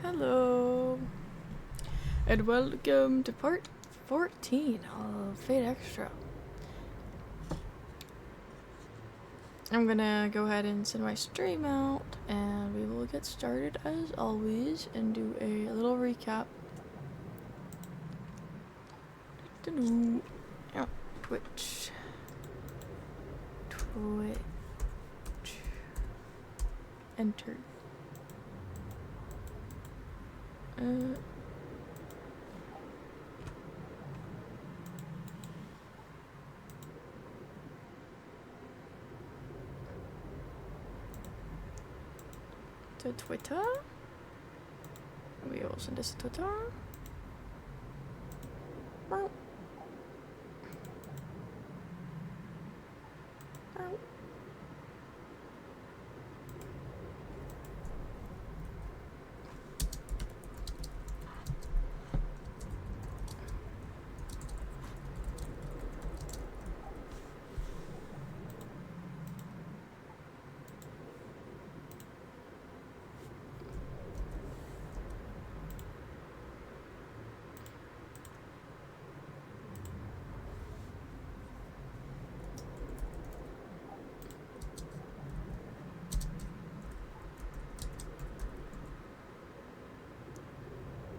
Hello, and welcome to part 14 of Fate Extra. I'm gonna go ahead and send my stream out, and we will get started as always and do a little recap. Oh, Twitch. Enter. To Twitter. We will send this to Twitter. Meow. Meow.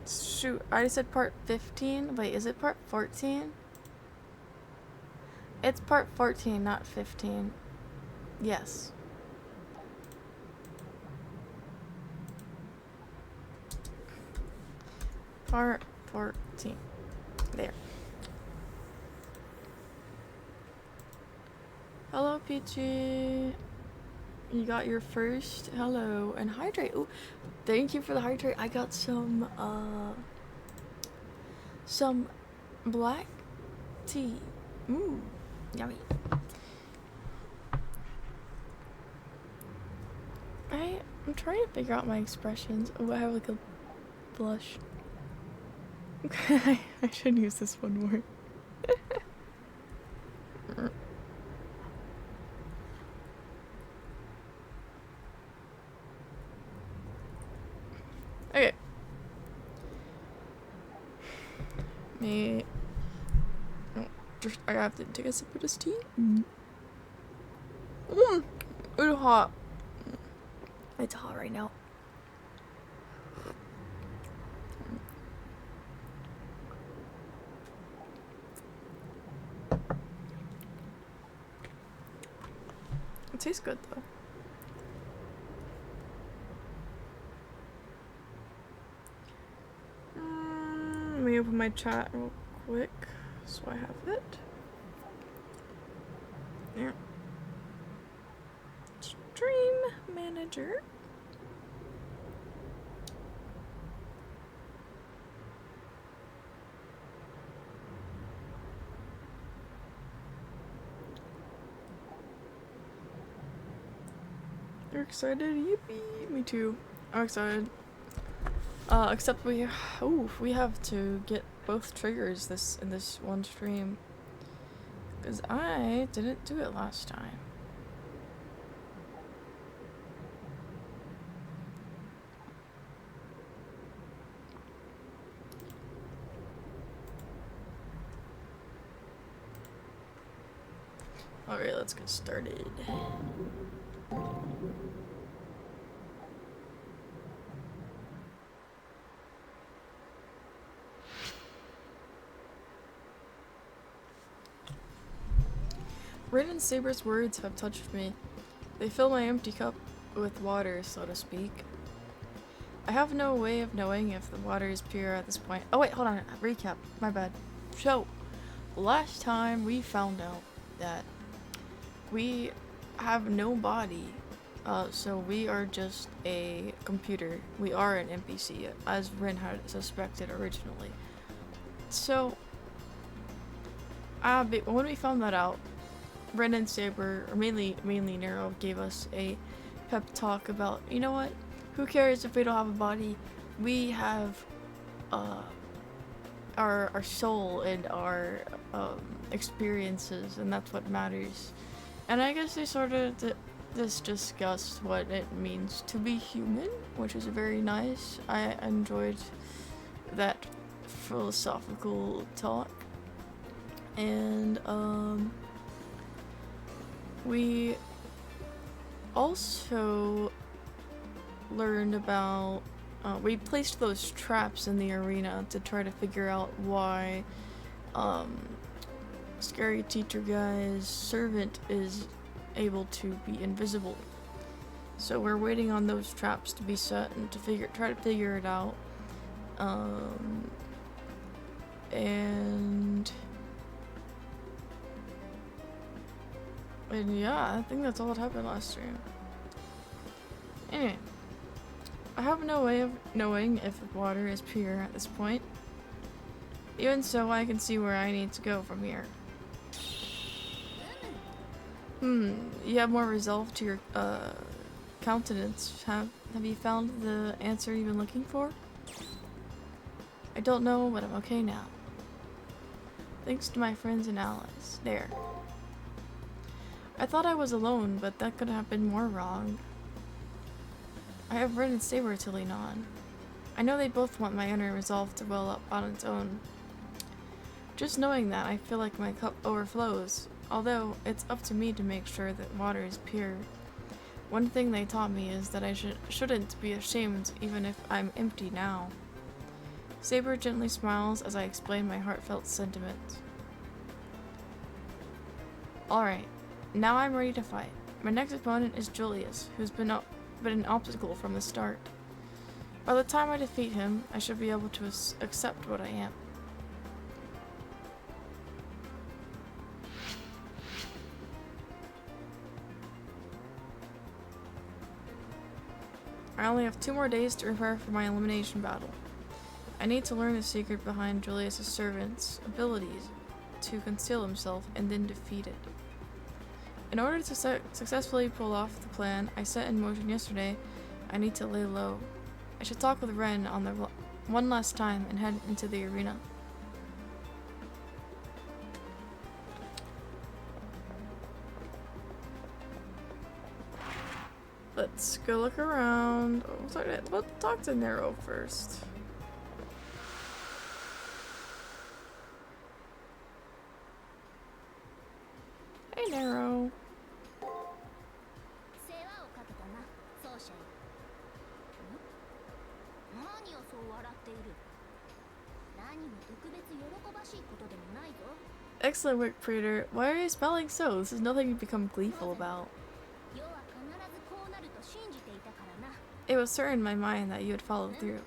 Shoot, I said part 15. Wait, is it part 14? It's part 14, not 15. Yes. Part 14. There. Hello, Peachy. You got your first. Hello. And hydrate. Ooh, thank you for the hydrate. I got some black tea. Mmm, yummy. I'm trying to figure out my expressions. Oh, I have like a blush. I should use this one more. Okay. I have to take a sip of this tea. It's hot. It's hot right now. It tastes good though. Let me open my chat real quick so I have it. There. Stream manager. You're excited? Yippee! Me too. I'm excited. Except we have to get both triggers in this one stream. Because I didn't do it last time. Alright, let's get started. Rin and Saber's words have touched me. They fill my empty cup with water, so to speak. I have no way of knowing if the water is pure at this point. Oh wait, hold on. Recap. My bad. So, last time we found out that we have no body. So we are just a computer. We are an NPC, as Rin had suspected originally. So, when we found that out, Ren and Saber, or mainly Nero, gave us a pep talk about, you know what? Who cares if we don't have a body? We have our soul and our experiences, and that's what matters. And I guess they sort of This discussed what it means to be human, which is very nice. I enjoyed that philosophical talk. And we also learned about we placed those traps in the arena to try to figure out why Scary Teacher Guy's servant is able to be invisible. So we're waiting on those traps to be set and to try to figure it out. And yeah, I think that's all that happened last stream. Anyway, I have no way of knowing if the water is pure at this point. Even so, I can see where I need to go from here. You have more resolve to your countenance. Have you found the answer you've been looking for? I don't know, but I'm okay now. Thanks to my friends and allies. There. I thought I was alone, but that could have been more wrong. I have Ren and Saber to lean on. I know they both want my inner resolve to well up on its own. Just knowing that, I feel like my cup overflows, although it's up to me to make sure that water is pure. One thing they taught me is that I shouldn't be ashamed even if I'm empty now. Saber gently smiles as I explain my heartfelt sentiments. Alright, now I'm ready to fight. My next opponent is Julius, who's been an obstacle from the start. By the time I defeat him, I should be able to accept what I am. I only have 2 more days to prepare for my elimination battle. I need to learn the secret behind Julius' servant's abilities to conceal himself and then defeat it. In order to successfully pull off the plan I set in motion yesterday, I need to lay low. I should talk with Ren on the one last time and head into the arena. Let's go look around. Oh, sorry, let's talk to Nero first. Hey, Nero. Excellent work, Praetor. Why are you smiling so? This is nothing to become gleeful about. It was certain in my mind that you would follow through.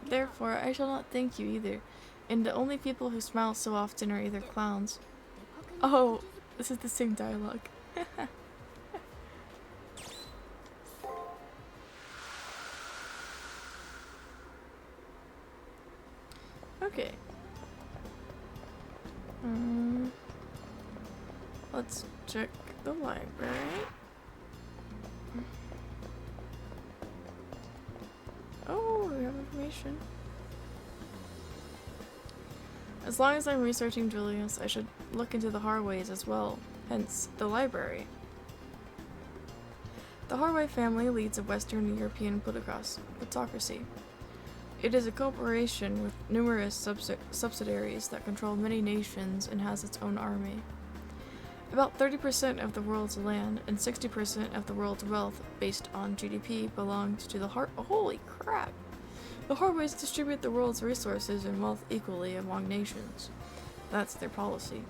Therefore, I shall not thank you either, and the only people who smile so often are either clowns. Oh, this is the same dialogue. Okay. Let's check the library. Oh, we have information. As long as I'm researching Julius, I should look into the Harways as well, hence the library. The Harway family leads a Western European plutocracy. It is a corporation with numerous subsidiaries that control many nations and has its own army. About 30% of the world's land and 60% of the world's wealth, based on GDP, belongs to the Holy crap! The Harways distribute the world's resources and wealth equally among nations. That's their policy.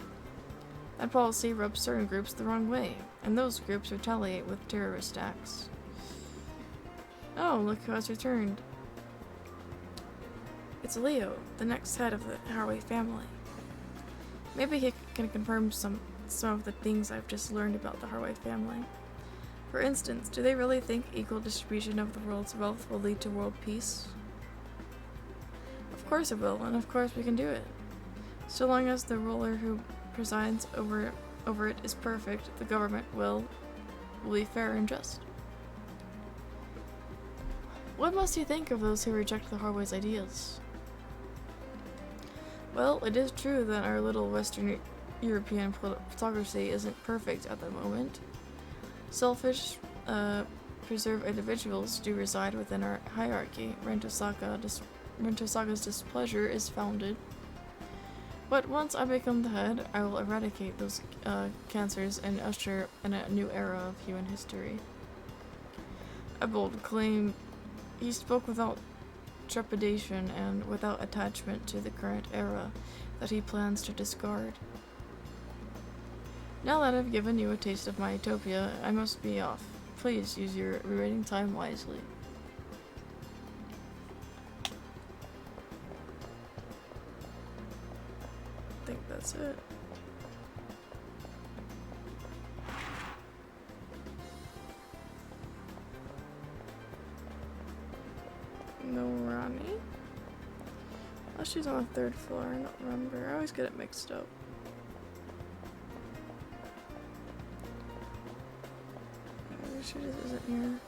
That policy rubs certain groups the wrong way, and those groups retaliate with terrorist acts. Oh, look who has returned. It's Leo, the next head of the Harway family. Maybe he can confirm some of the things I've just learned about the Harway family. For instance, do they really think equal distribution of the world's wealth will lead to world peace? Of course it will, and of course we can do it. So long as the ruler who presides over it is perfect, the government will be fair and just. What must you think of those who reject the Harway's ideas? Well, it is true that our little Western European photocracy isn't perfect at the moment. Selfish, preserved individuals do reside within our hierarchy. Rentosaga's displeasure is founded. But once I become the head, I will eradicate those cancers and usher in a new era of human history. A bold claim. He spoke without trepidation and without attachment to the current era that he plans to discard. Now that I've given you a taste of my utopia, I must be off. Please use your rewriting time wisely. I think that's it. No Ronnie? Oh, she's on the 3rd floor, I don't remember. I always get it mixed up. Maybe she just isn't here.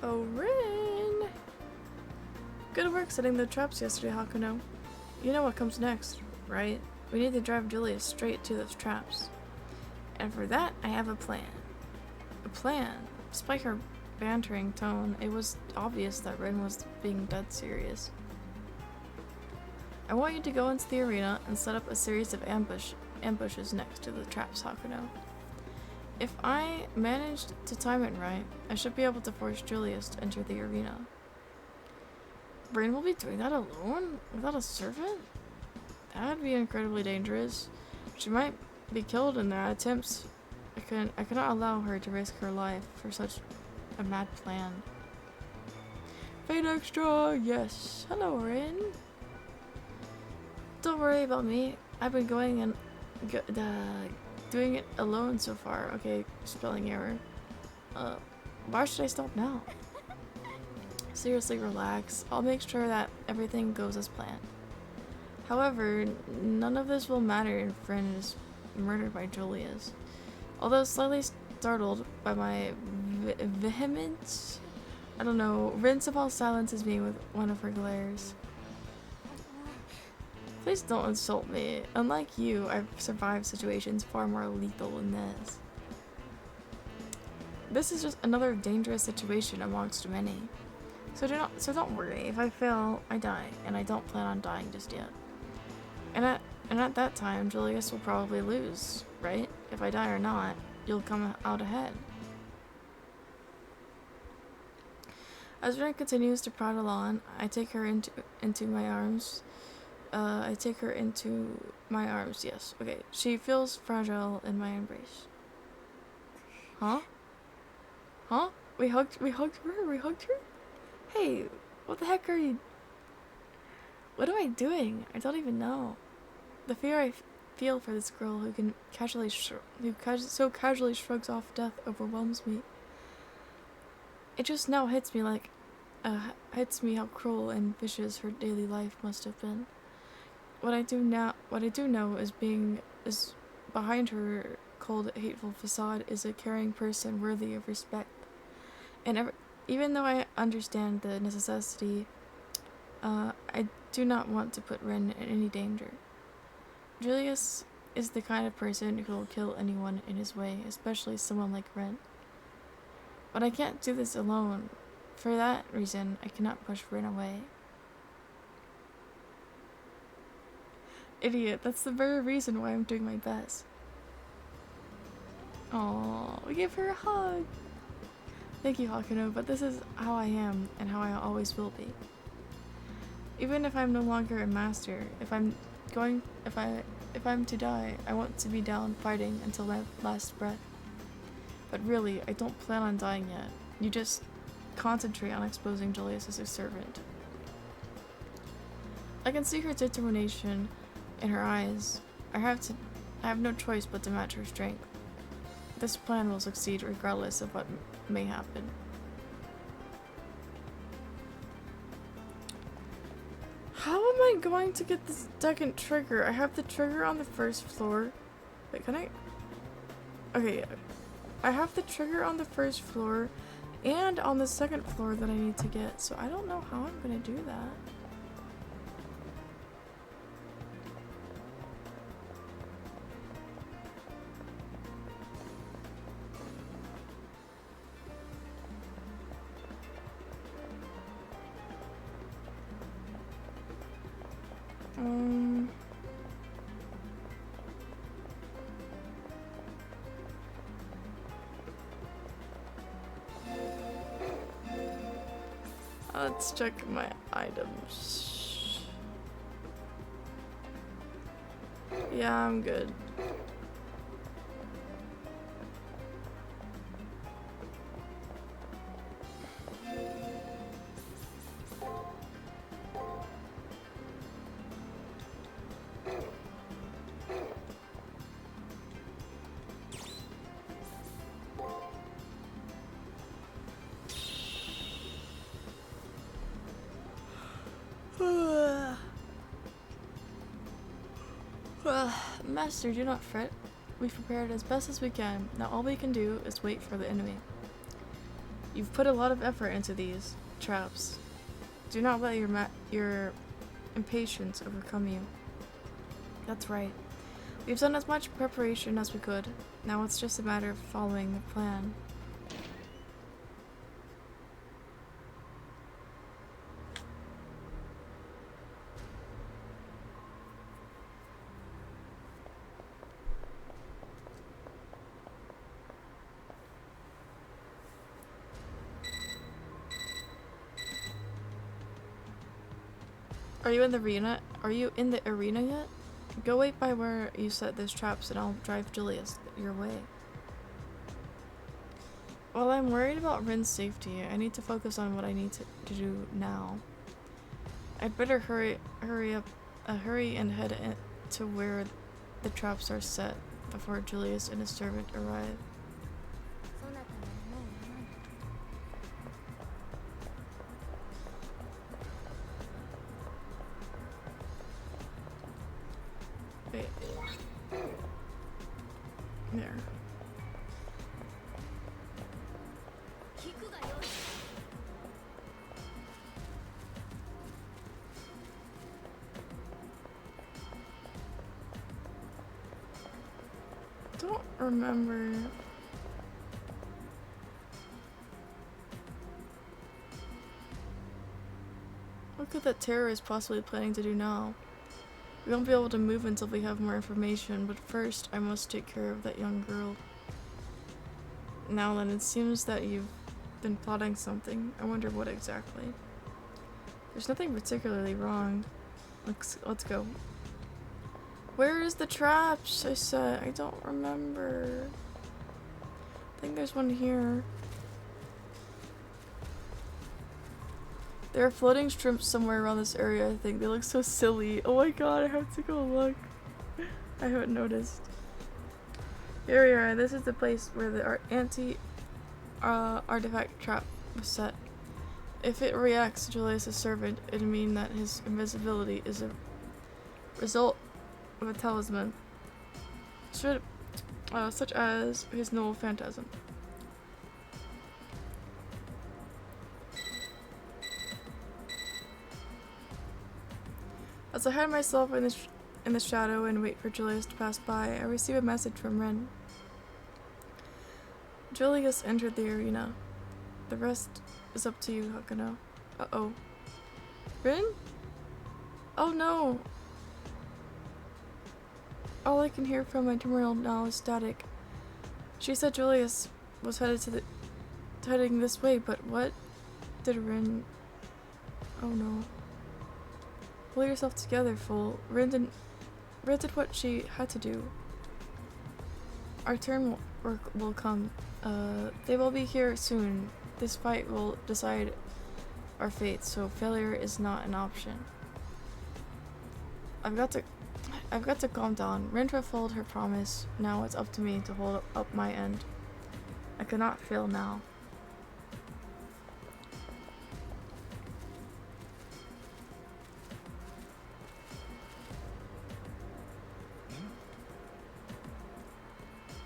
Oh, Rin! Good work setting the traps yesterday, Hakuno. You know what comes next, right? We need to drive Julius straight to those traps. And for that, I have a plan. A plan? Despite her bantering tone, it was obvious that Rin was being dead serious. I want you to go into the arena and set up a series of ambushes next to the traps, Hakuno. If I managed to time it right, I should be able to force Julius to enter the arena. Rin will be doing that alone? Without a servant? That would be incredibly dangerous. She might be killed in their attempts. I cannot allow her to risk her life for such a mad plan. Fate Extra, yes. Hello, Rin. Don't worry about me. I've been going and doing it alone so far. Okay, spelling error. Why should I stop now? Seriously, relax. I'll make sure that everything goes as planned. However, none of this will matter if Rin is murdered by Julius. Although slightly startled by my vehemence, I don't know, Rin somehow silences me with one of her glares. Please don't insult me. Unlike you, I've survived situations far more lethal than this. This is just another dangerous situation amongst many. So don't worry. If I fail, I die, and I don't plan on dying just yet. And at that time, Julius will probably lose, right? If I die or not, you'll come out ahead. As Rin continues to prattle on, I take her into my arms. Yes. Okay. She feels fragile in my embrace. Huh? Huh? We hugged her? Hey, what the heck are you... What am I doing? I don't even know. The fear I feel for this girl who can so casually shrugs off death overwhelms me. It just now hits me how cruel and vicious her daily life must have been. What I do know is behind her cold, hateful facade is a caring person worthy of respect. And even though I understand the necessity, I do not want to put Rin in any danger. Julius is the kind of person who will kill anyone in his way, especially someone like Rin. But I can't do this alone. For that reason, I cannot push Rin away. Idiot, that's the very reason why I'm doing my best. Aww, we gave her a hug. Thank you, Hakuno, but this is how I am and how I always will be. Even if I'm no longer a master, if I'm to die, I want to be down fighting until my last breath. But really, I don't plan on dying yet. You just concentrate on exposing Julius as a servant. I can see her determination in her eyes. I have no choice but to match her strength. This plan will succeed regardless of what may happen. How am I going to get the second trigger? I have the trigger on the 1st floor. Wait, can I? Okay. I have the trigger on the first floor and on the second floor that I need to get, so I don't know how I'm gonna do that. Let's check my items. Yeah, I'm good. Master, do not fret. We've prepared as best as we can. Now all we can do is wait for the enemy. You've put a lot of effort into these traps. Do not let your impatience overcome you. That's right. We've done as much preparation as we could. Now it's just a matter of following the plan. Are you in the arena? Are you in the arena yet? Go wait by where you set those traps and I'll drive Julius your way. While I'm worried about Rin's safety, I need to focus on what I need to do now. I'd better hurry and head to where the traps are set before Julius and his servant arrive. Wait. There. Don't remember. What could that terrorist possibly planning to do now? We won't be able to move until we have more information, but first I must take care of that young girl. Now then, it seems that you've been plotting something. I wonder what exactly. There's nothing particularly wrong. Let's go. Where is the traps? I said, I don't remember. I think there's one here. There are floating shrimps somewhere around this area, I think. They look so silly. Oh my god, I have to go look. I haven't noticed. Here we are. This is the place where the artifact trap was set. If it reacts to Julius' servant, it'd mean that his invisibility is a result of a talisman, such as his null phantasm. As I hide myself in the shadow and wait for Julius to pass by, I receive a message from Rin. Julius entered the arena. The rest is up to you, Hakano. Uh-oh. Rin? Oh no! All I can hear from my terminal now is static. She said Julius was heading this way, but what did Rin... Oh no. Pull yourself together, fool. Rin did what she had to do. Our turn will come. They will be here soon. This fight will decide our fate, so failure is not an option. I've got to calm down. Rin fulfilled her promise. Now it's up to me to hold up my end. I cannot fail now.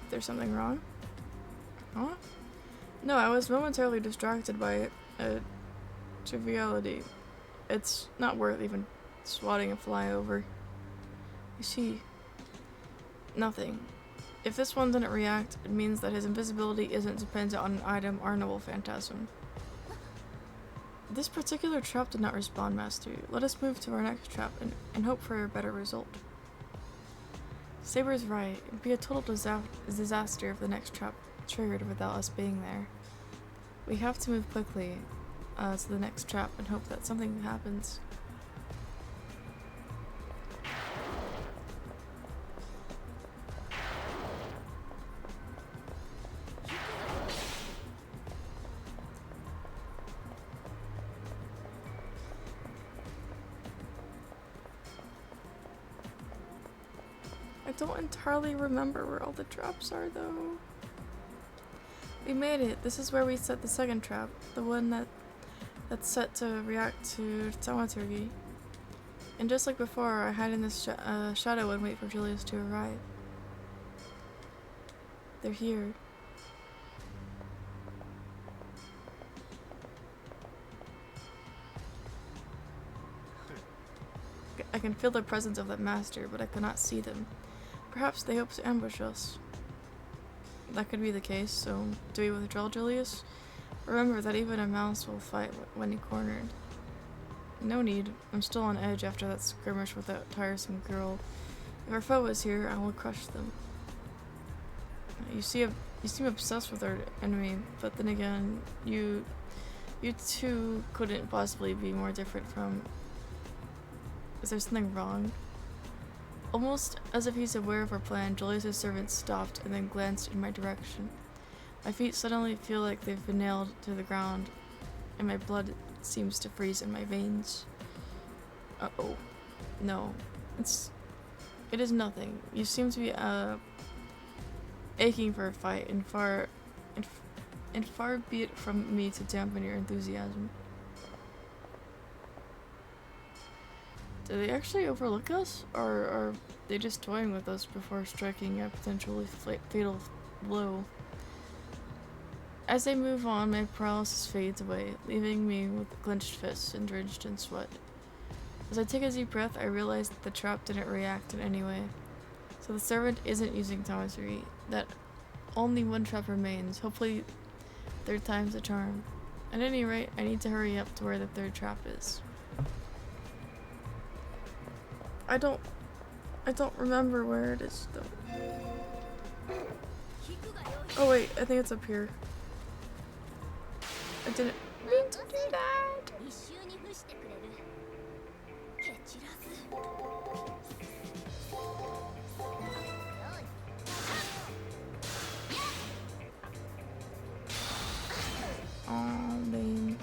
There's something wrong? Huh? No, I was momentarily distracted by a triviality. It's not worth even swatting a fly over. You see, nothing. If this one didn't react, it means that his invisibility isn't dependent on an item or noble phantasm. This particular trap did not respond, Master. Let us move to our next trap and hope for a better result. Saber's right. It'd be a total disaster if the next trap triggered without us being there. We have to move quickly to the next trap and hope that something happens. I don't entirely remember where all the traps are, though. We made it. This is where we set the second trap, the one that's set to react to thaumaturgy. And just like before, I hide in this shadow and wait for Julius to arrive. They're here. I can feel the presence of that master, but I cannot see them. Perhaps they hope to ambush us. That could be the case, so do we withdraw, Julius? Remember that even a mouse will fight when cornered. No need. I'm still on edge after that skirmish with that tiresome girl. If our foe is here, I will crush them. You seem obsessed with our enemy, but then again, you two couldn't possibly be more different from... Is there something wrong? Almost as if he's aware of our plan, Julius' servant stopped and then glanced in my direction. My feet suddenly feel like they've been nailed to the ground, and my blood seems to freeze in my veins. Uh-oh. No. It is nothing. You seem to be, aching for a fight, and far be it from me to dampen your enthusiasm. Do they actually overlook us, or are they just toying with us before striking a potentially fatal blow? As they move on, my paralysis fades away, leaving me with clenched fists and drenched in sweat. As I take a deep breath, I realize that the trap didn't react in any way. So the servant isn't using thaumaturgy. That only one trap remains. Hopefully, third time's a charm. At any rate, I need to hurry up to where the third trap is. I don't remember where it is though. Oh wait, I think it's up here. I didn't mean to do that. Oh man.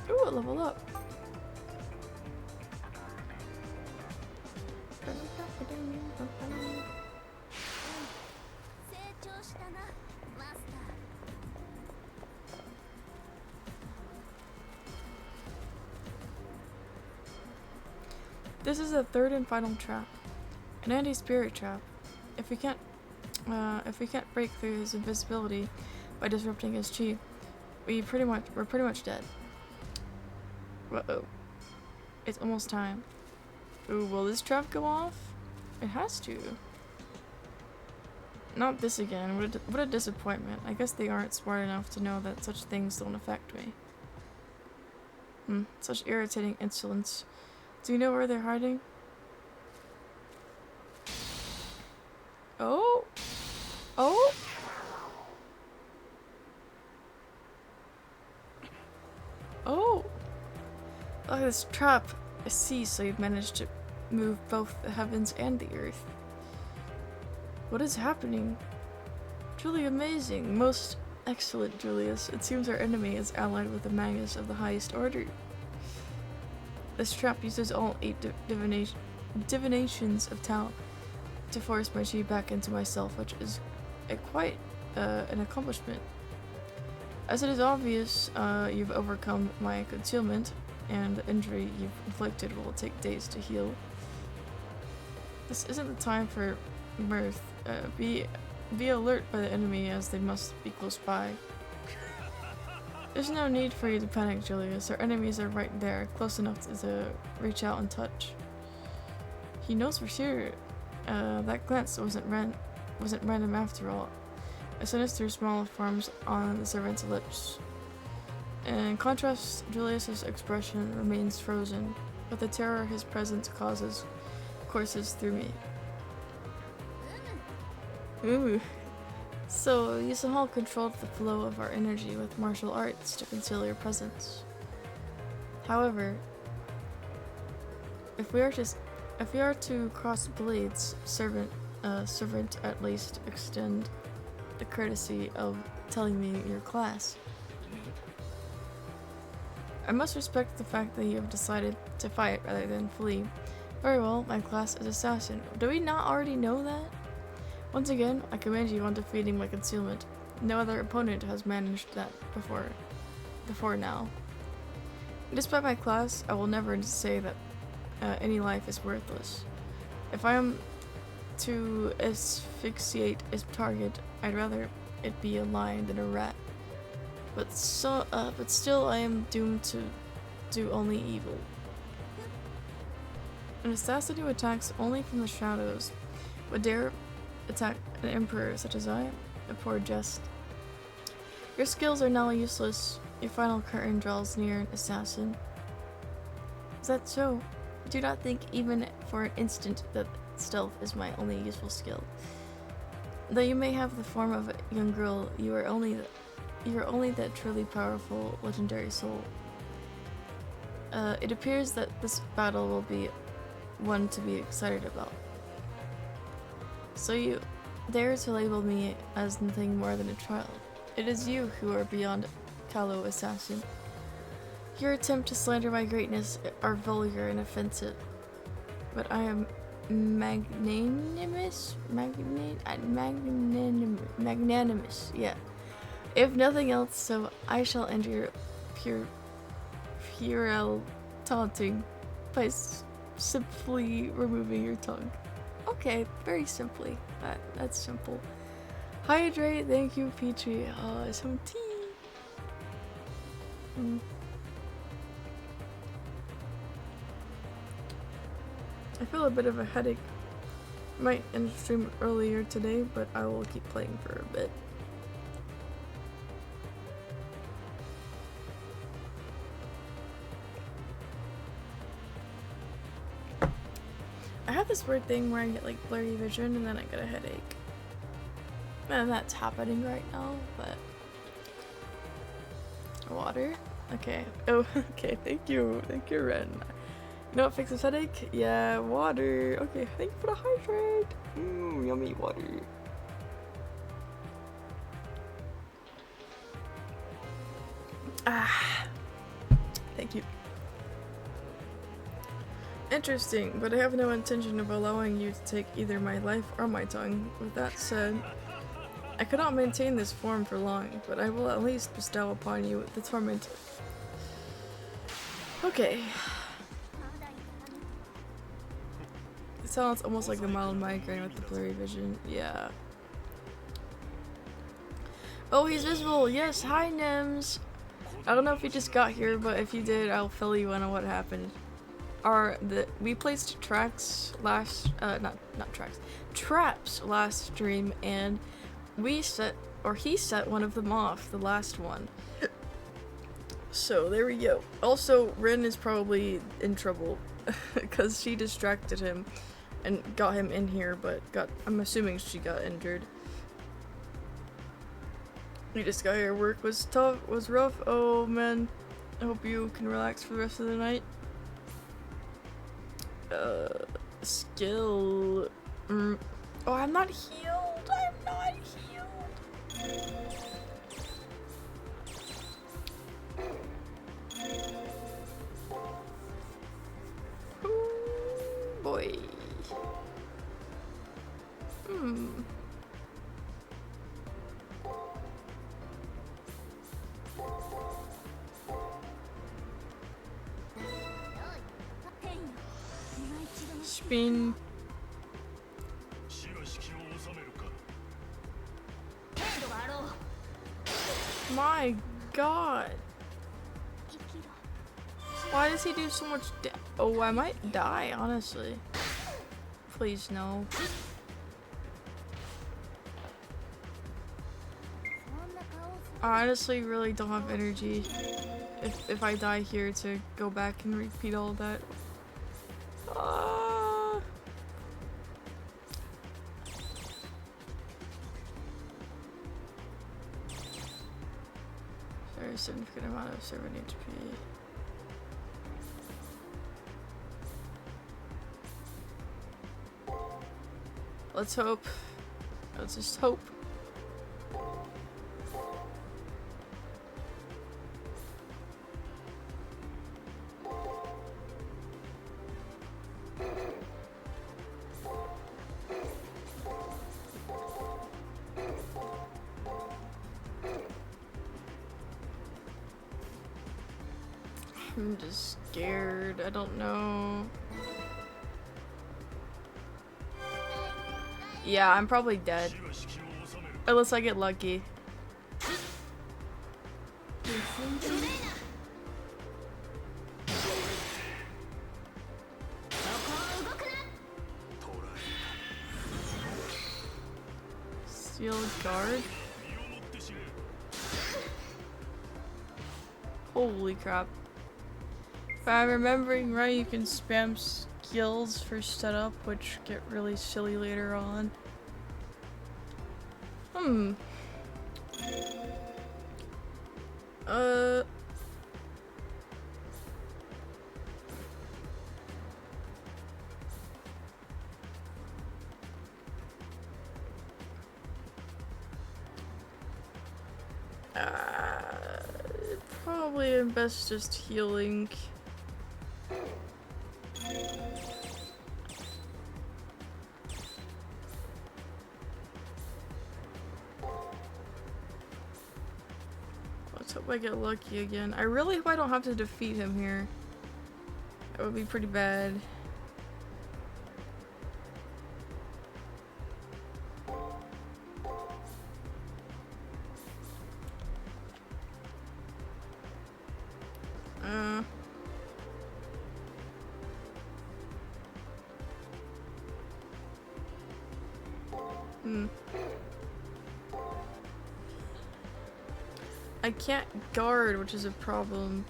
Ooh, level up. This is the third and final trap, an anti-spirit trap. If we can't break through his invisibility by disrupting his chi, we're pretty much dead. Uh-oh. It's almost time. Ooh, will this trap go off? It has to. Not this again. What a disappointment. I guess they aren't smart enough to know that such things don't affect me. Such irritating insolence. Do you know where they're hiding? Oh! Oh! Oh! Look at this trap. I see, so you've managed to move both the heavens and the earth. What is happening? Truly amazing. Most excellent, Julius. It seems our enemy is allied with the magus of the highest order. This trap uses all 8 divinations of talent to force my chi back into myself, which is quite an accomplishment. As it is obvious, you've overcome my concealment, and the injury you've inflicted will take days to heal. This isn't the time for mirth. Be alert by the enemy, as they must be close by. There's no need for you to panic, Julius. Our enemies are right there, close enough to reach out and touch. He knows for sure. That glance wasn't random after all. A sinister smile forms on the servant's lips. In contrast, Julius's expression remains frozen, but the terror his presence causes courses through me. Ooh. So, you somehow controlled the flow of our energy with martial arts to conceal your presence. However, if we are to cross blades, servant at least extend the courtesy of telling me your class. I must respect the fact that you have decided to fight rather than flee. Very well, my class is assassin. Do we not already know that? Once again, I commend you on defeating my concealment. No other opponent has managed that before now. Despite my class, I will never say that any life is worthless. If I am to asphyxiate a target, I'd rather it be a lion than a rat. But still I am doomed to do only evil. An assassin who attacks only from the shadows would dare attack an emperor such as I? A poor jest. Your skills are now useless. Your final curtain draws near, assassin. Is that so? Do not think even for an instant that stealth is my only useful skill. Though you may have the form of a young girl, you are only that truly powerful, legendary soul. It appears that this battle will be one to be excited about. So you dare to label me as nothing more than a child. It is you who are beyond callow, assassin. Your attempt to slander my greatness are vulgar and offensive. But I am magnanimous, yeah. If nothing else, so I shall end your puerile taunting by simply removing your tongue. Okay, very simply. That's simple. Hydrate, thank you, Petrie. Some tea. I feel a bit of a headache. Might end the stream earlier today, but I will keep playing for a bit. I have this weird thing where I get like blurry vision and then I get a headache. And that's happening right now, but... Water? Okay. Oh, okay, thank you. Thank you, Ren. You know what fixes headache? Yeah, water. Okay, thank you for the hydrate. Yummy water. Thank you. Interesting, but I have no intention of allowing you to take either my life or my tongue. With that said, I cannot maintain this form for long, but I will at least bestow upon you the torment. Okay. It sounds almost like a mild migraine with the blurry vision. Yeah. Oh, he's visible! Yes, hi Nems! I don't know if you just got here, but if you did, I'll fill you in on what happened. We placed traps last stream, and he set one of them off, the last one. So there we go. Also, Rin is probably in trouble because she distracted him and got him in here, but I'm assuming she got injured. We just got here. Work was tough, was rough. Oh man, I hope you can relax for the rest of the night. Skill. Oh, I'm not healed. I'm not healed. Spin. My god. Why does he do so much oh, I might die, honestly. Please, no. I honestly really don't have energy if I die here to go back and repeat all that. Very significant amount of servant HP. Let's hope. Let's just hope. I'm just scared. I don't know. Yeah, I'm probably dead. Unless I get lucky. Steel guard? Holy crap. If I'm remembering right, you can spam skills for setup, which get really silly later on. Probably best just healing. Let's hope I get lucky again. I really hope I don't have to defeat him here. That would be pretty bad. I can't guard, which is a problem.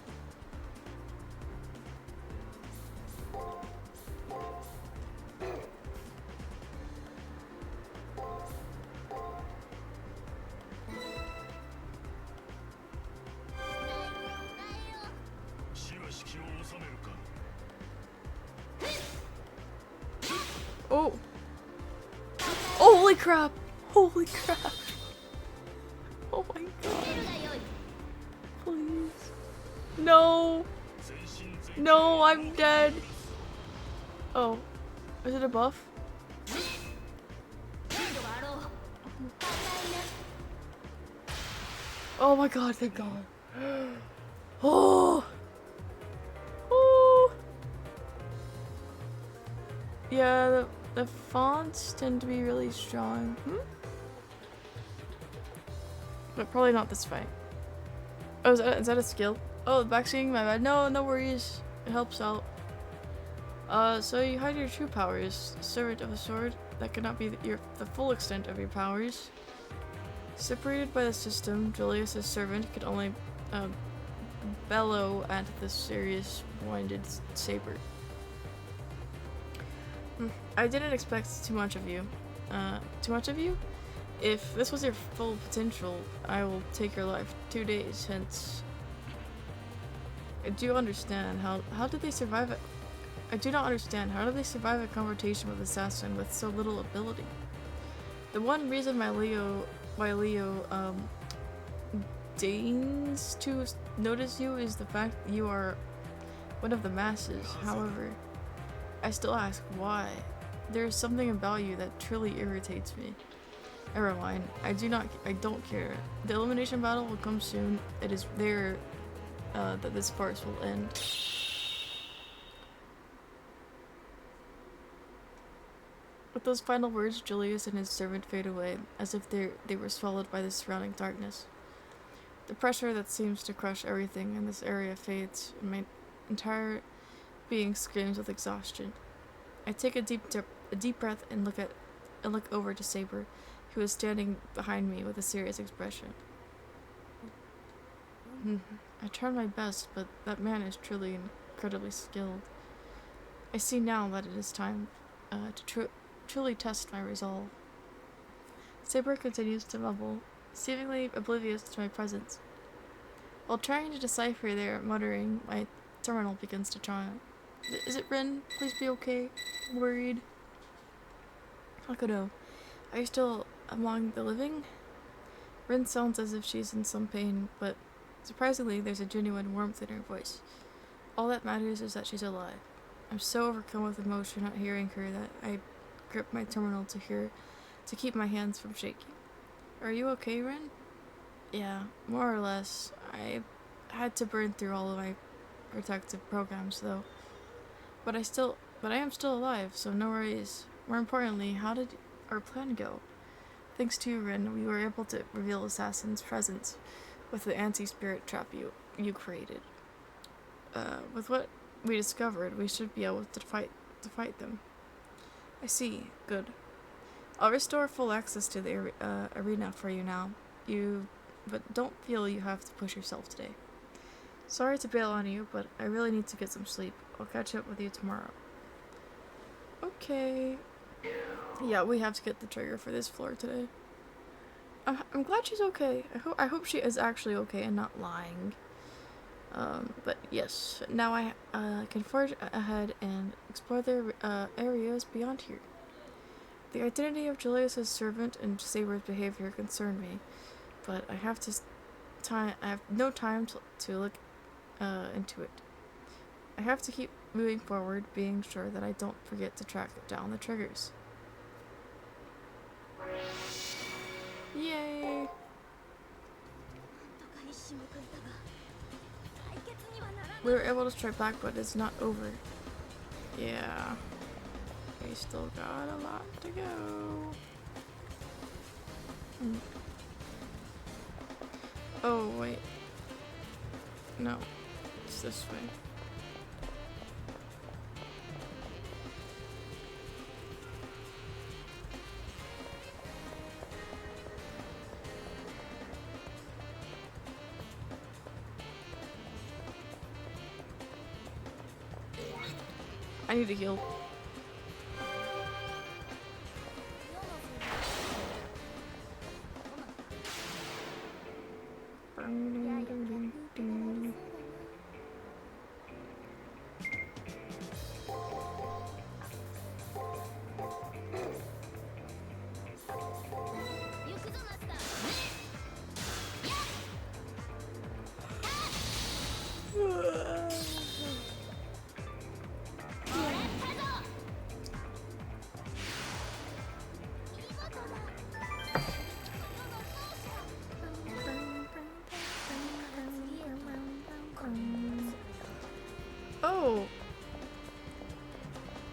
Oh! Holy crap! Holy crap! Oh my god. Please. No! No, I'm dead! Oh. Is it a buff? Oh my god, thank god. Oh! Oh! Yeah, the fonts tend to be really strong. But probably not this fight. Oh, is that a skill? Oh, backseeing, my bad. No, no worries. It helps out. So you hide your true powers. Servant of a sword. That cannot be the full extent of your powers. Separated by the system, Julius' servant could only bellow at the serious-winded saber. I didn't expect too much of you. Too much of you? If this was your full potential, I will take your life 2 days hence. I do understand how did they survive it? I do not understand how did they survive a confrontation with assassin with so little ability? The one reason why Leo deigns to notice you is the fact that you are one of the masses. However, I still ask why. There's something about you that truly irritates me. Never mind. I don't care. The elimination battle will come soon. It is there that this farce will end. With those final words, Julius and his servant fade away, as if they were swallowed by the surrounding darkness. The pressure that seems to crush everything in this area fades, and my entire being screams with exhaustion. I take a deep breath and look over to Saber, who is standing behind me with a serious expression. I try my best, but that man is truly incredibly skilled. I see now that it is time to truly test my resolve. Saber continues to mumble, seemingly oblivious to my presence. While trying to decipher their muttering, my terminal begins to chime. Is it Rin? Please be okay. I'm worried. Hakudo, are you still among the living? Rin sounds as if she's in some pain, but surprisingly, there's a genuine warmth in her voice. All that matters is that she's alive. I'm so overcome with emotion at hearing her that I grip my terminal to keep my hands from shaking. Are you okay, Rin? Yeah, more or less. I had to burn through all of my protective programs, though. But I am still alive, so no worries. More importantly, how did our plan go? Thanks to you, Rin, we were able to reveal Assassin's presence with the anti-spirit trap you created. With what we discovered, we should be able to fight them. I see. Good. I'll restore full access to the arena for you now. But don't feel you have to push yourself today. Sorry to bail on you, but I really need to get some sleep. I'll catch up with you tomorrow. Okay. Yeah, we have to get the trigger for this floor today. I'm glad she's okay. I hope she is actually okay and not lying. But yes, now I can forge ahead and explore the areas beyond here. The identity of Julius's servant and Saber's behavior concern me, but I have no time to look into it. I have to keep moving forward, being sure that I don't forget to track down the triggers. Yay! We were able to strike back, but it's not over. Yeah. We still got a lot to go. Oh, wait. No. It's this way. I need to heal. Oh!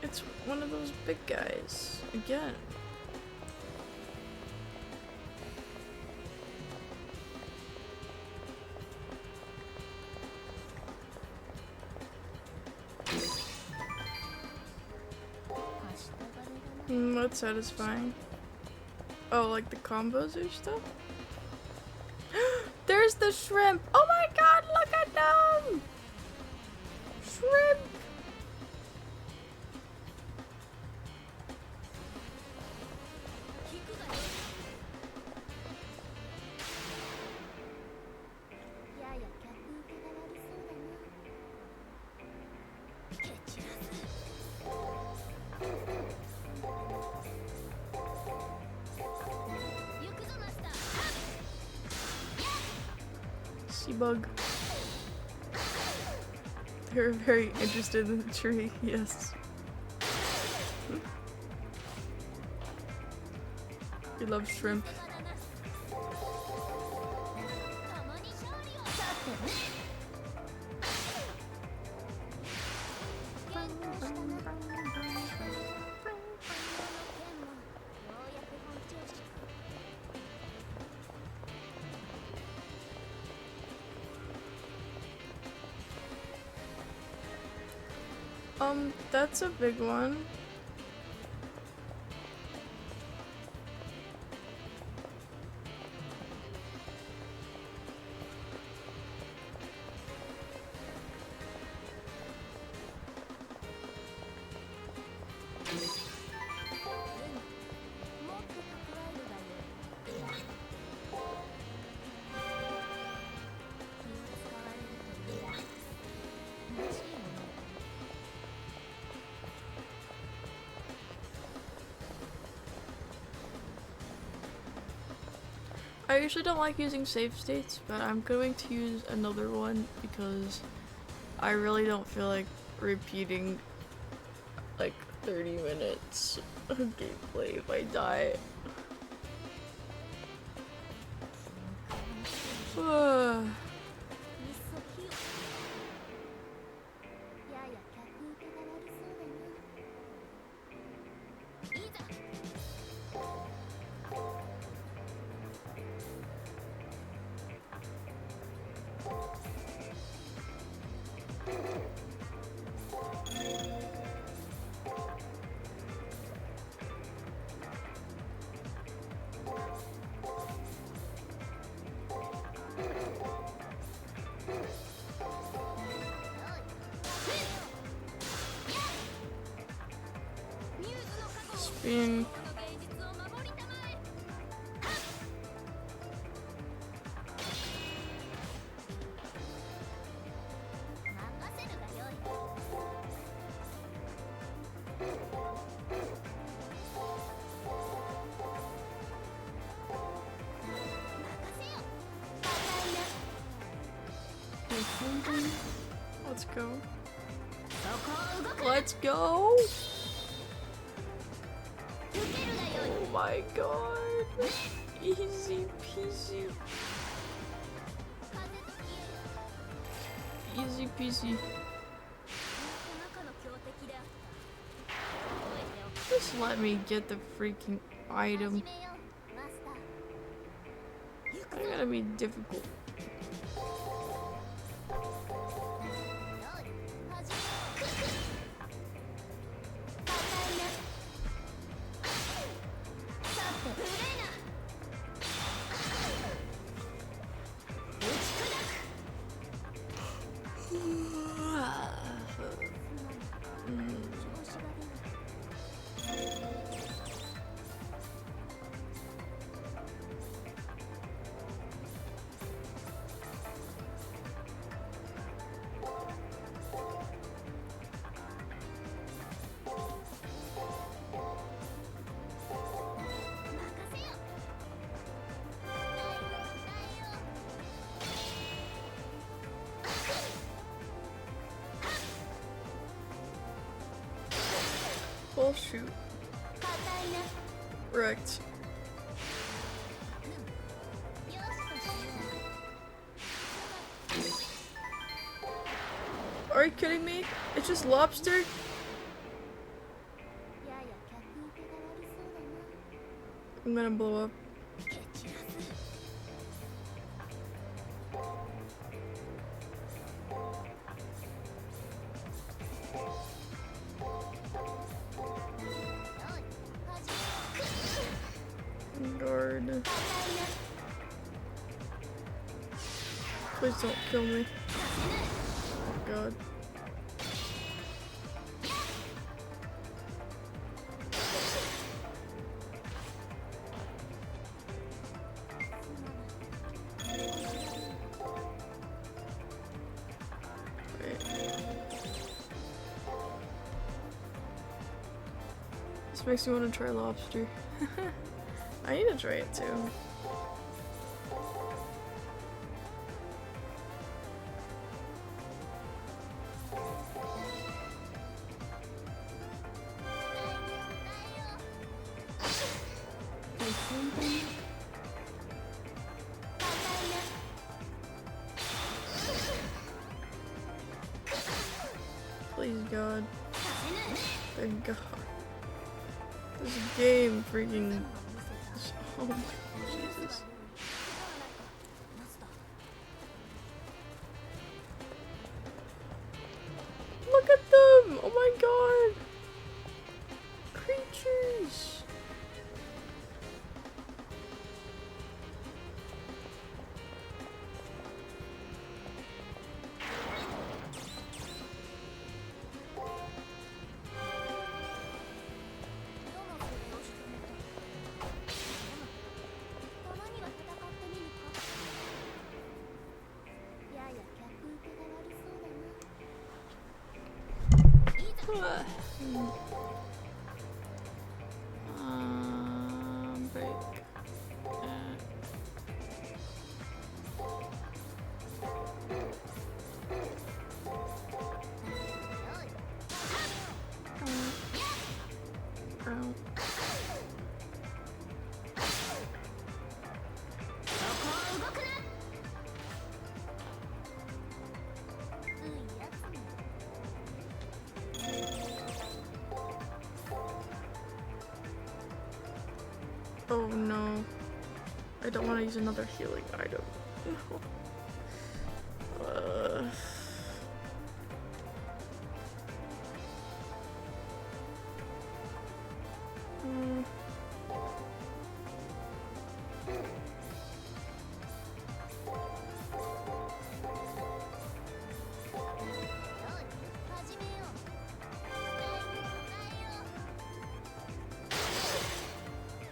It's one of those big guys. Again. That's satisfying. Oh, like the combos or stuff? There's the shrimp! Oh my god, look at them! Shrimp! Bug. They're very interested in the tree, yes. He loves shrimp. That's a big one. I usually don't like using save states, but I'm going to use another one because I really don't feel like repeating like 30 minutes of gameplay if I die. Spin. Let's go. Let's go! Oh my god. Easy peasy. Easy peasy. Just let me get the freaking item. I gotta be difficult. Oh shoot. Wrecked. Are you kidding me? It's just lobster? I'm gonna blow up. Guard. Please don't kill me. Oh god. This makes me want to try lobster. I need to try it too. god. Thank god. This game freaking... Oh my Jesus. Look at them! Oh my god! Creatures! Break. Oh no. I don't want to use another healing item.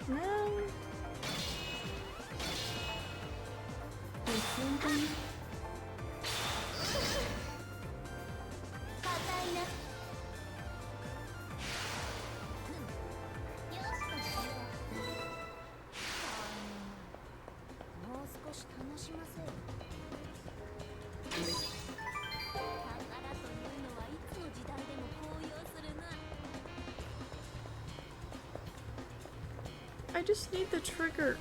No. I just need the trigger.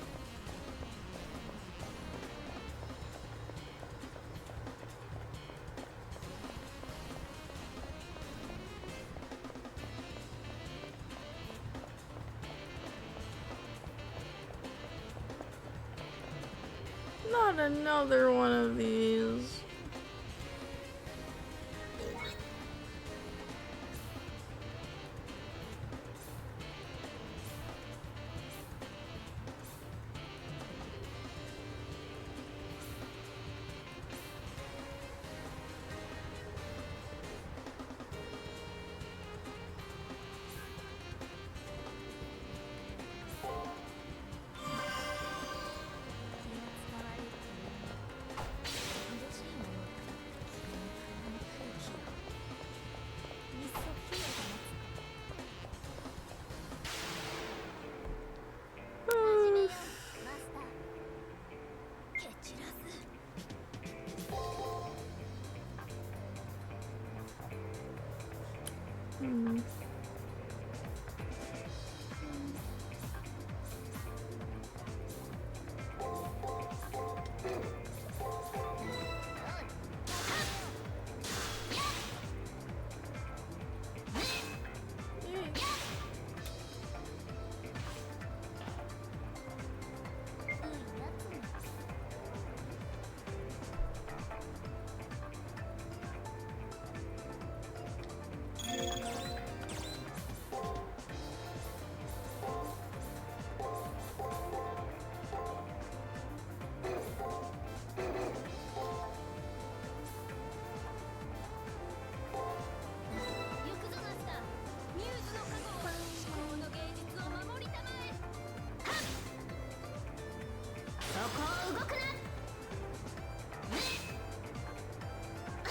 Not another one of these.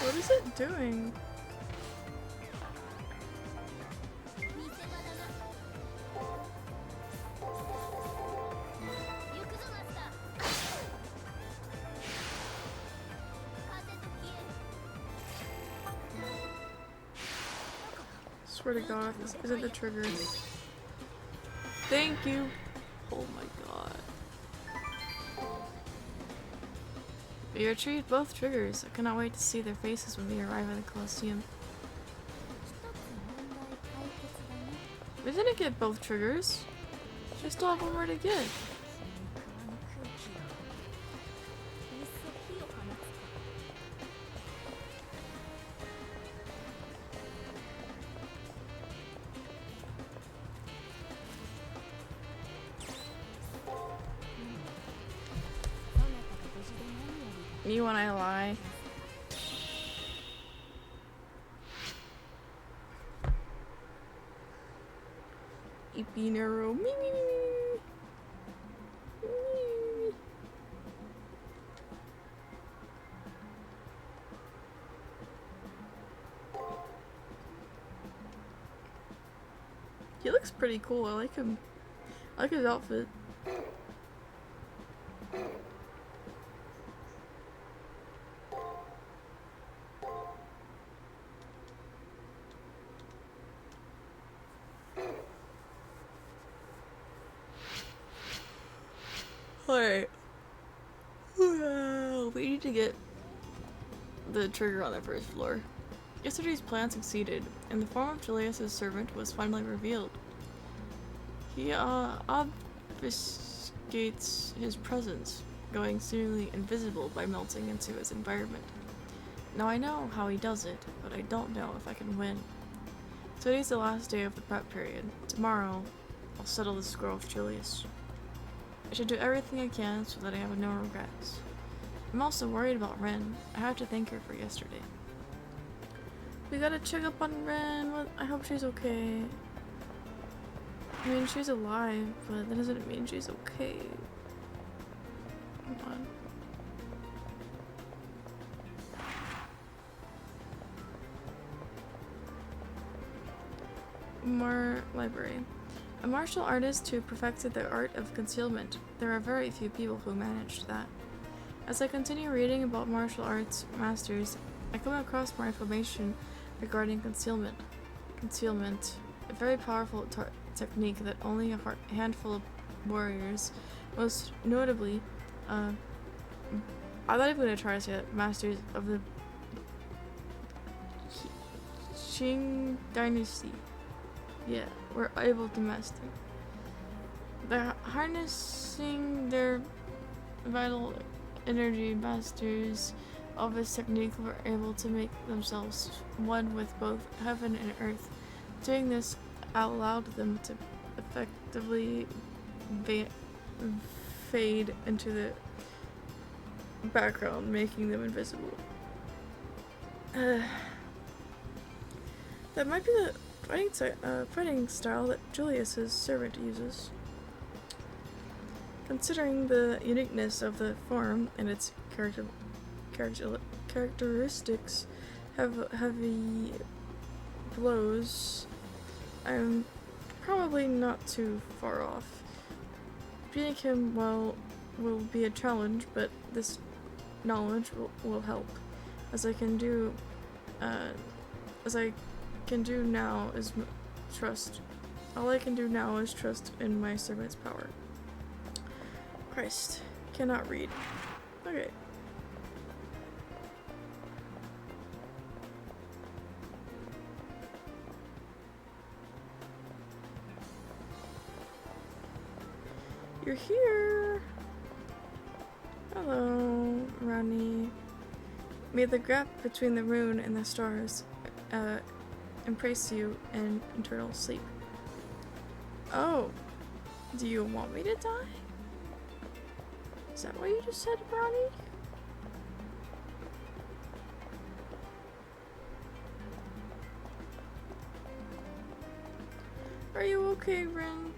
What is it doing? Swear to God, this isn't the trigger. Thank you. Oh my God. We retrieved both triggers. I cannot wait to see their faces when we arrive at the Colosseum. get both triggers. I still have one more to get. Me when I lie. Ipinero. Me. He looks pretty cool. I like him. I like his outfit. Alright. We need to get the trigger on the first floor. Yesterday's plan succeeded, and the form of Julius's servant was finally revealed. He obfuscates his presence, going seemingly invisible by melting into his environment. Now I know how he does it, but I don't know if I can win. Today's the last day of the prep period. Tomorrow, I'll settle the score with Julius. I should do everything I can so that I have no regrets. I'm also worried about Ren. I have to thank her for yesterday. We gotta check up on Ren. I hope she's okay. I mean, she's alive, but that doesn't mean she's okay. Hold on. Library. A martial artist who perfected the art of concealment. There are very few people who managed that. As I continue reading about martial arts masters, I come across more information regarding concealment. Concealment, a very powerful technique that only a handful of warriors, most notably, I'm not even gonna try to say that, masters of the Qing dynasty, were able to master. By harnessing their vital energy, masters of this technique were able to make themselves one with both heaven and earth. Doing this allowed them to effectively fade into the background, making them invisible. That might be the fighting style that Julius's servant uses. Considering the uniqueness of the form and its characteristics, heavy blows, I'm probably not too far off. Beating him will be a challenge, but this knowledge will help. All I can do now is trust. All I can do now is trust in my servant's power. Christ, cannot read. Okay. You're here. Hello, Ronnie. May the gap between the moon and the stars embrace you in eternal sleep. Oh, do you want me to die? Is that what you just said, Ronnie? Are you okay, Ren?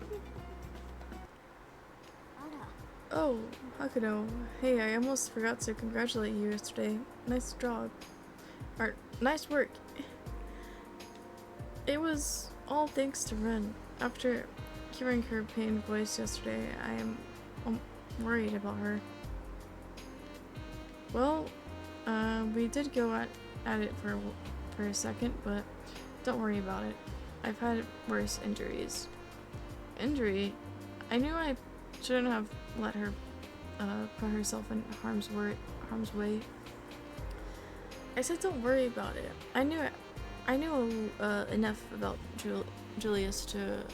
Oh, Hakuno. Hey, I almost forgot to congratulate you yesterday. Nice job. Or, nice work. It was all thanks to Ren. After hearing her pained voice yesterday, I am worried about her. Well, we did go at it for a second, but don't worry about it. I've had worse injuries. Injury? I knew I shouldn't have let her put herself in harm's way. I said don't worry about it. I knew enough about Julius to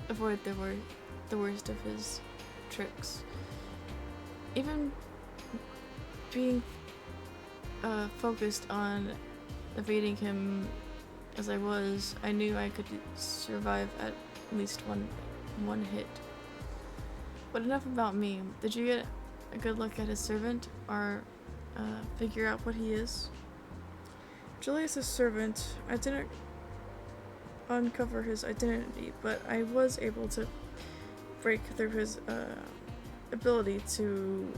avoid the worst of his tricks. Even being focused on evading him as I was, I knew I could survive at least one hit. But enough about me. Did you get a good look at his servant, or figure out what he is? Julius's servant, I didn't uncover his identity, but I was able to break through his ability to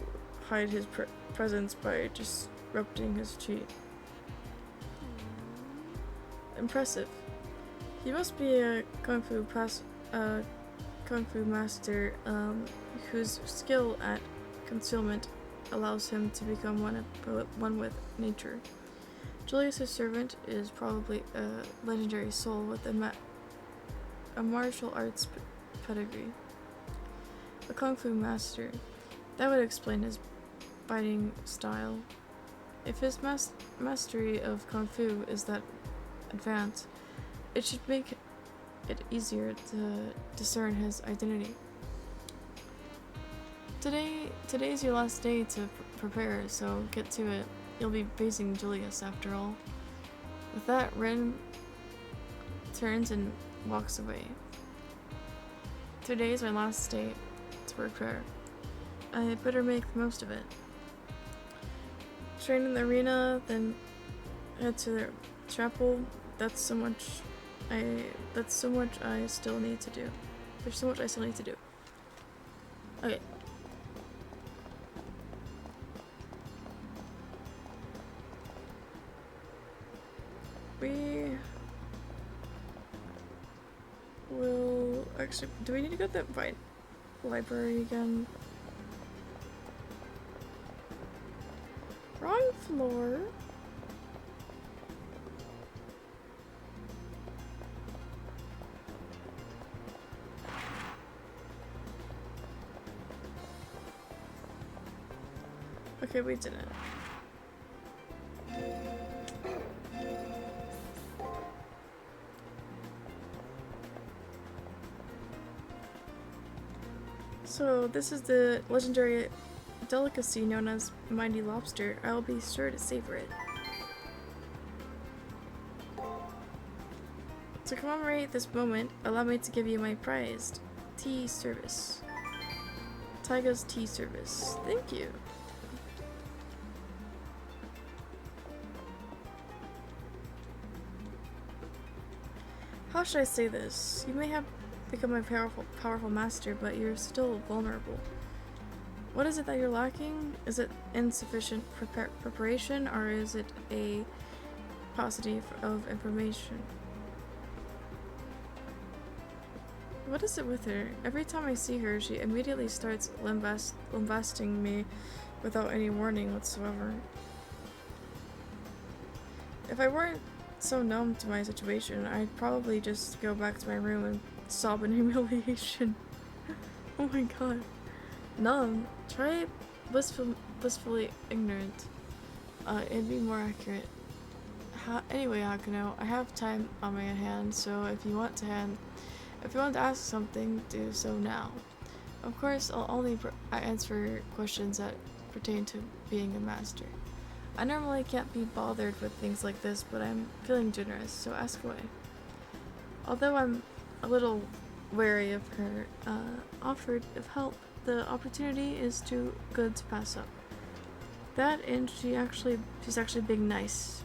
hide his presence by disrupting his chi. Impressive. He must be a kung fu master whose skill at concealment allows him to become one with nature. Julius's servant is probably a legendary soul with a martial arts pedigree. A kung fu master. That would explain his biting style. If his mastery of kung fu is that advanced, it should make it easier to discern his identity. Today's your last day to prepare, so get to it. You'll be facing Julius after all. With that, Ren turns and walks away. Today's my last day to prepare. I better make the most of it. Train in the arena, then head to the chapel. That's so much I still need to do. There's so much I still need to do. Okay. We will actually. Do we need to go to the library again? Wrong floor. Okay, we didn't. So, this is the legendary delicacy known as mighty lobster. I will be sure to savor it. To commemorate this moment, allow me to give you my prized tea service. Taiga's tea service. Thank you. How should I say this? You may have become a powerful master, but you're still vulnerable. What is it that you're lacking? Is it insufficient preparation, or is it a paucity of information? What is it with her? Every time I see her, she immediately starts lambasting me without any warning whatsoever. If I weren't so numb to my situation, I'd probably just go back to my room and sob in humiliation. Oh my god. Numb. Try blissfully ignorant. It'd be more accurate. Anyway, Hakuno, I have time on my hand, so if you want to ask something, do so now. Of course, I'll only answer questions that pertain to being a master. I normally can't be bothered with things like this, but I'm feeling generous, so ask away. Although I'm a little wary of her offer of help, the opportunity is too good to pass up. That, and she's actually being nice.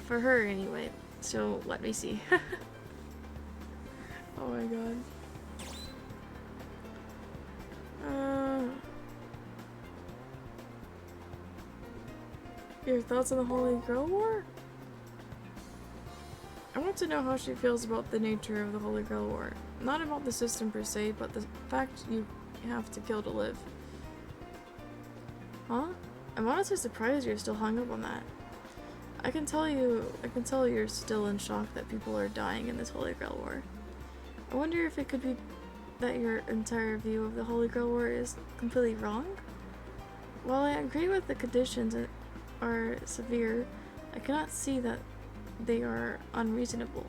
For her anyway, so let me see. Oh my god. Your thoughts on the Holy Grail War? I want to know how she feels about the nature of the Holy Grail War. Not about the system per se, but the fact you have to kill to live. Huh? I'm honestly surprised you're still hung up on that. I can tell you're still in shock that people are dying in this Holy Grail War. I wonder if it could be that your entire view of the Holy Grail War is completely wrong? While I agree with the conditions are severe, I cannot see that they are unreasonable.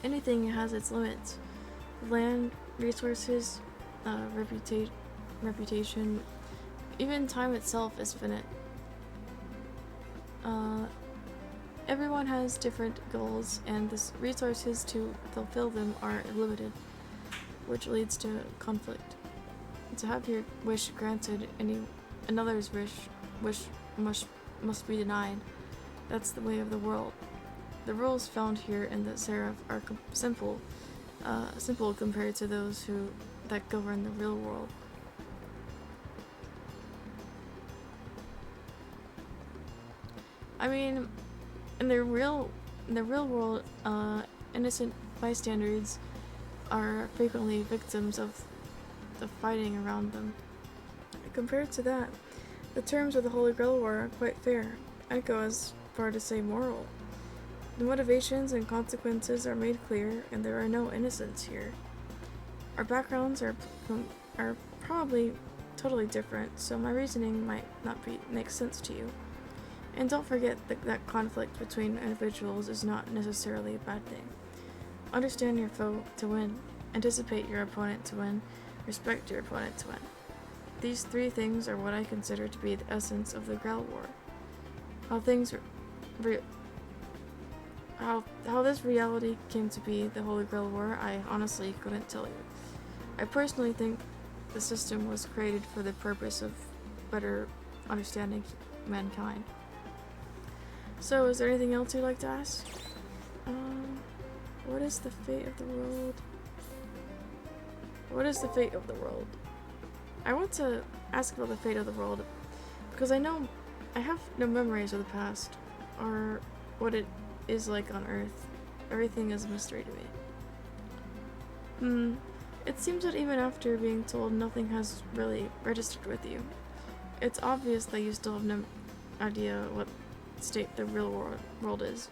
Anything has its limits. land, resources, reputation, even time itself is finite. Everyone has different goals, and the resources to fulfill them are limited, which leads to conflict. To have your wish granted, another's wish must be denied. That's the way of the world. The rules found here in the Seraph are simple compared to those that govern the real world. I mean, in the real world, innocent bystanders are frequently victims of the fighting around them. Compared to that, the terms of the Holy Grail War are quite fair. I'd go as far to say moral. The motivations and consequences are made clear, and there are no innocents here. Our backgrounds are probably totally different, so my reasoning might not make sense to you. And don't forget that conflict between individuals is not necessarily a bad thing. Understand your foe to win, anticipate your opponent to win, respect your opponent to win. These three things are what I consider to be the essence of the Grail War. How this reality came to be the Holy Grail War, I honestly couldn't tell you. I personally think the system was created for the purpose of better understanding mankind. So, is there anything else you'd like to ask? What is the fate of the world? What is the fate of the world? I want to ask about the fate of the world because I have no memories of the past or what it is like on Earth. Everything is a mystery to me. It seems that even after being told, nothing has really registered with you. It's obvious that you still have no idea what state the real world is.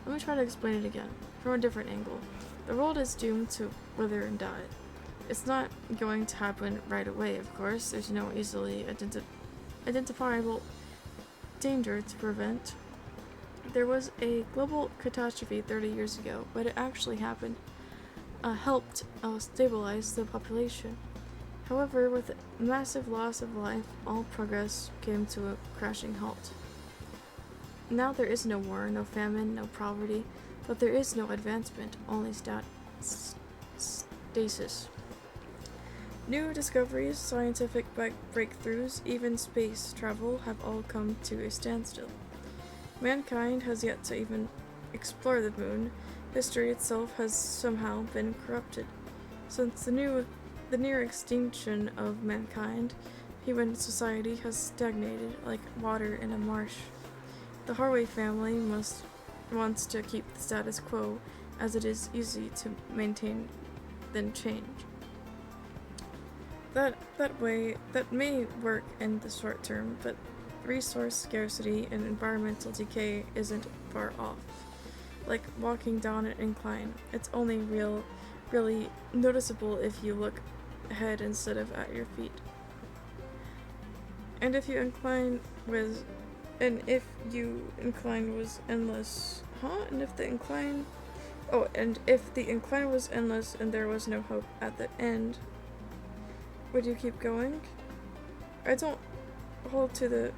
Let me try to explain it again, from a different angle. The world is doomed to wither and die. It's not going to happen right away, of course. There's no easily identifiable danger to prevent. There was a global catastrophe 30 years ago, but it actually happened. Helped stabilize the population. However, with massive loss of life, all progress came to a crashing halt. Now there is no war, no famine, no poverty, but there is no advancement, only stasis. New discoveries, scientific breakthroughs, even space travel have all come to a standstill. Mankind has yet to even explore the moon. History itself has somehow been corrupted. Since the near extinction of mankind, human society has stagnated like water in a marsh. The Harway family wants to keep the status quo, as it is easy to maintain than change. That may work in the short term, but resource scarcity and environmental decay isn't far off. Like walking down an incline, it's only really noticeable if you look ahead instead of at your feet. And if the incline was endless, And if the incline was endless and there was no hope at the end, would you keep going? I don't hold to the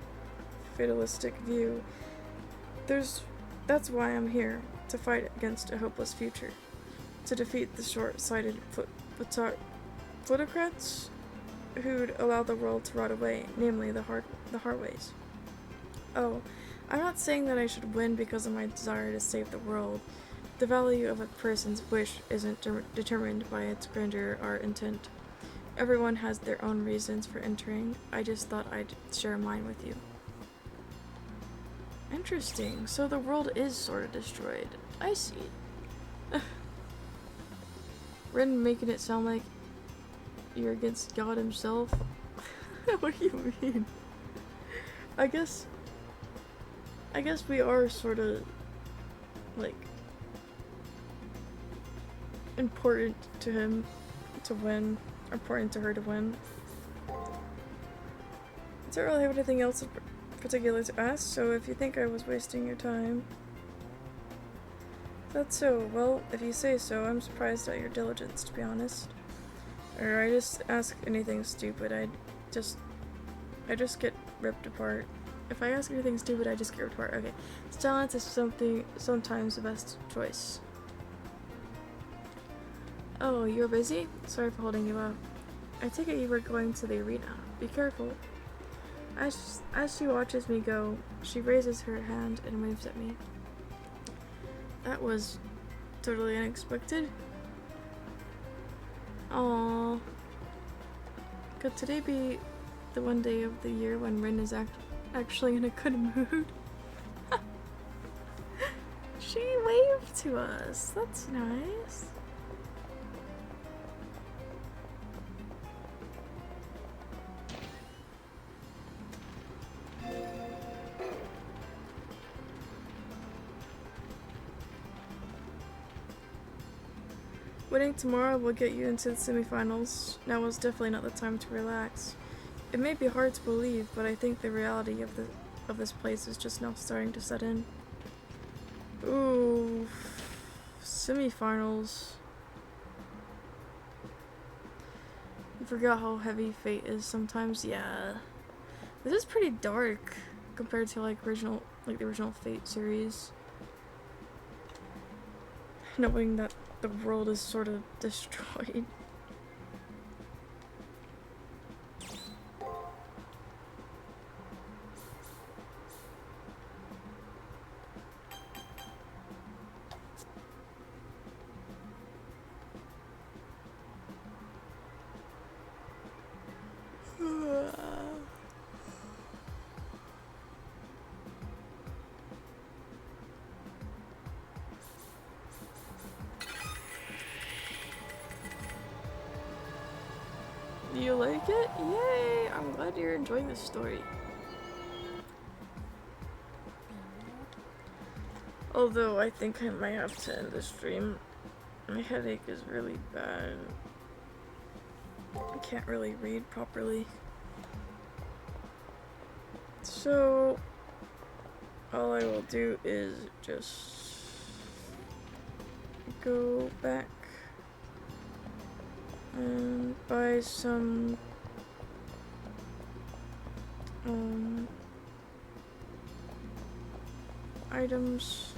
fatalistic view. That's why I'm here, to fight against a hopeless future, to defeat the short-sighted plutocrats who'd allow the world to rot away, namely the Harways. Oh, I'm not saying that I should win because of my desire to save the world. The value of a person's wish isn't determined by its grandeur or intent. Everyone has their own reasons for entering. I just thought I'd share mine with you. Interesting. So the world is sort of destroyed. I see. Ren making it sound like you're against God himself? What do you mean? I guess we are sort of, like, important to him to win. Important to her to win. I don't really have anything else in particular to ask, so if you think I was wasting your time, That's so. Well, if you say so, I'm surprised at your diligence, to be honest. Or I just ask anything stupid, I just get ripped apart. If I ask anything stupid, I just get ripped apart. Okay. Silence is sometimes the best choice. Oh, you're busy? Sorry for holding you up. I take it you were going to the arena. Be careful. As she watches me go, she raises her hand and waves at me. That was totally unexpected. Aww. Could today be the one day of the year when Rin is actually in a good mood? She waved to us. That's nice. Winning tomorrow will get you into the semifinals. Now is definitely not the time to relax. It may be hard to believe, but I think the reality of this place is just now starting to set in. Ooh, semifinals. You forgot how heavy fate is sometimes. Yeah, this is pretty dark compared to the original Fate series. Knowing that the world is sort of destroyed. You like it? Yay! I'm glad you're enjoying this story. Although I think I might have to end the stream. My headache is really bad. I can't really read properly. So all I will do is just go back and buy some items.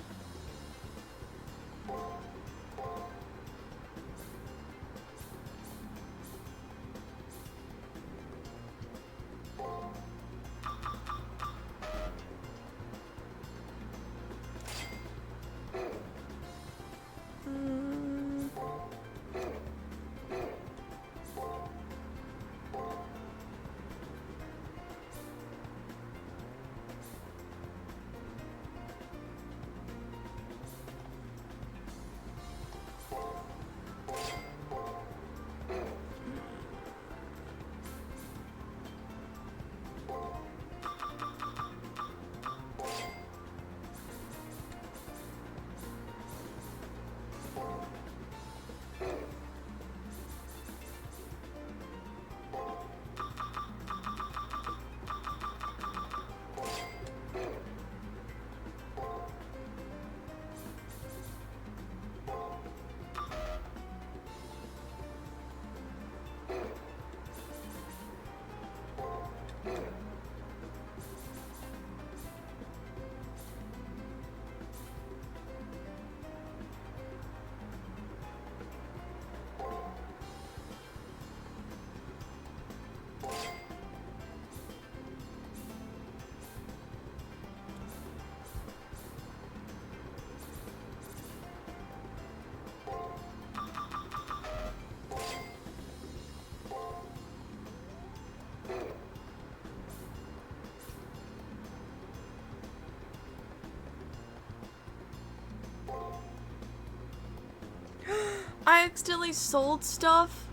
I accidentally sold stuff?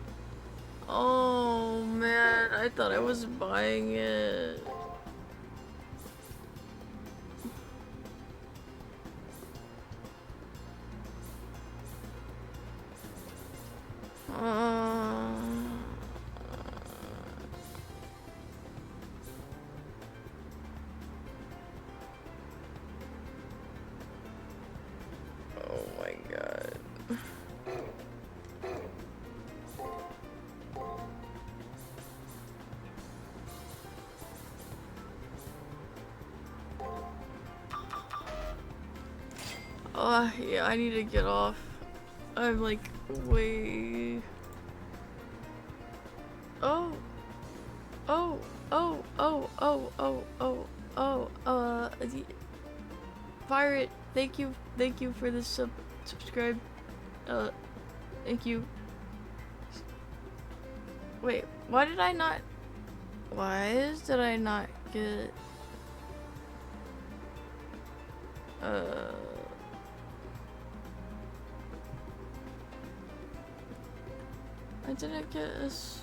Oh man, I thought I was buying it. Oh my Oh, yeah, I need to get off. I'm like way. Oh. Oh. Oh. Oh. Oh. Oh. Oh. Oh. Pirate, thank you. Thank you for this subscribe. Thank you. Wait, why did I not? Why did I not get? I didn't get this.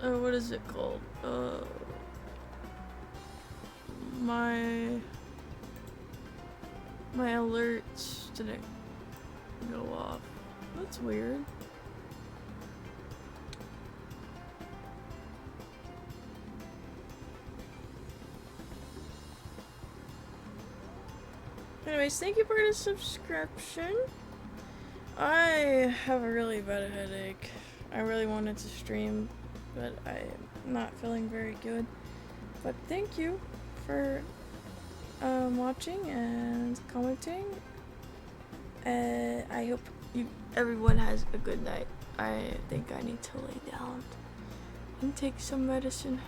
What is it called? My alerts didn't go off. That's weird. Anyways, thank you for the subscription. I have a really bad headache. I really wanted to stream, but I'm not feeling very good. But thank you for watching and commenting. I hope everyone has a good night. I think I need to lay down and take some medicine.